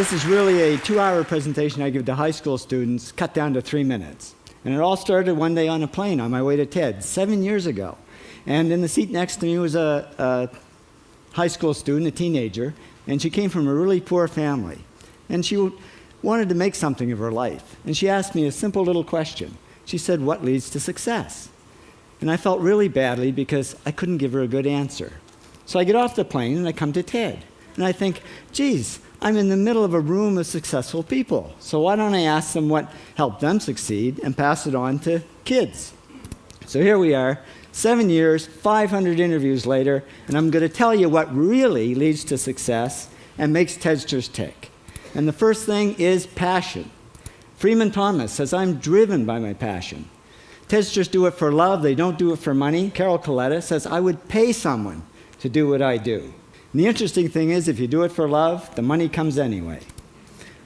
This is really a 2-hour presentation I give to high school students, cut down to 3 minutes. And it all started one day on a plane on my way to TED, 7 years ago. And in the seat next to me was a high school student, a teenager, and she came from a really poor family. And she wanted to make something of her life. And she asked me a simple little question. She said, "What leads to success?" And I felt really badly because I couldn't give her a good answer. So I get off the plane and I come to TED. And I think, geez, I'm in the middle of a room of successful people. So why don't I ask them what helped them succeed and pass it on to kids? So here we are, 7 years, 500 interviews later, and I'm going to tell you what really leads to success and makes TEDsters tick. And the first thing is passion. Freeman Thomas says, "I'm driven by my passion." TEDsters do it for love, they don't do it for money. Carol Coletta says, "I would pay someone to do what I do." And the interesting thing is, if you do it for love, the money comes anyway.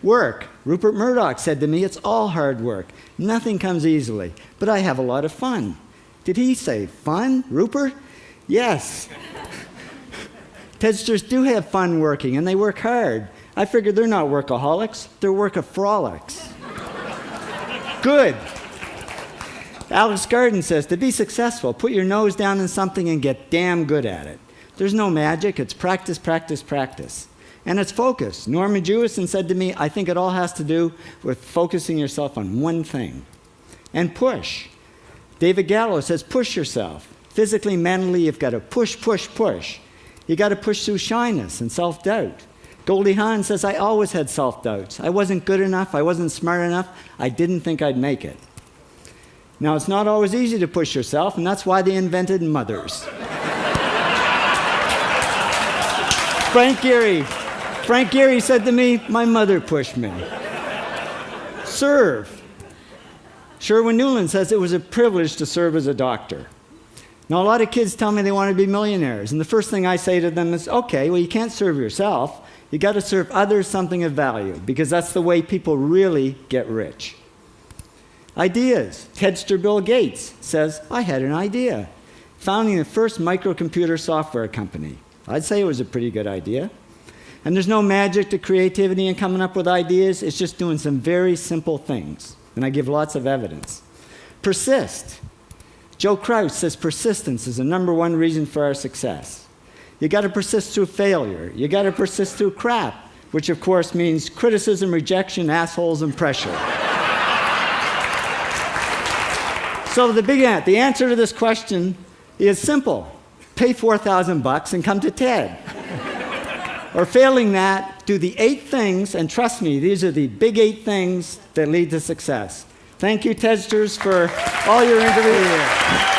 Work. Rupert Murdoch said to me, "It's all hard work. Nothing comes easily, but I have a lot of fun." Did he say fun, Rupert? Yes. TEDsters do have fun working, and they work hard. I figured they're not workaholics, they're workaholics. Good. Alex Garden says, to be successful, put your nose down in something and get damn good at it. There's no magic, it's practice, practice, practice. And it's focus. Norman Jewison said to me, "I think it all has to do with focusing yourself on one thing." And push. David Gallo says, push yourself. Physically, mentally, you've got to push, push, push. You got to push through shyness and self-doubt. Goldie Hawn says, "I always had self-doubts. I wasn't good enough, I wasn't smart enough, I didn't think I'd make it." Now, it's not always easy to push yourself, and that's why they invented mothers. Frank Gehry said to me, "My mother pushed me." Serve. Sherwin Newland says it was a privilege to serve as a doctor. Now, a lot of kids tell me they want to be millionaires, and the first thing I say to them is, okay, well, you can't serve yourself. You got to serve others something of value, because that's the way people really get rich. Ideas. TEDster Bill Gates says, "I had an idea." Founding the first microcomputer software company. I'd say it was a pretty good idea. And there's no magic to creativity and coming up with ideas. It's just doing some very simple things. And I give lots of evidence. Persist. Joe Kraus says persistence is the #1 reason for our success. You got to persist through failure. You got to persist through crap, which of course means criticism, rejection, assholes, and pressure. So the answer to this question is simple. Pay $4,000 and come to TED. Or failing that, do the 8 things, and trust me, these are the big 8 things that lead to success. Thank you, TEDsters, for all your interviews.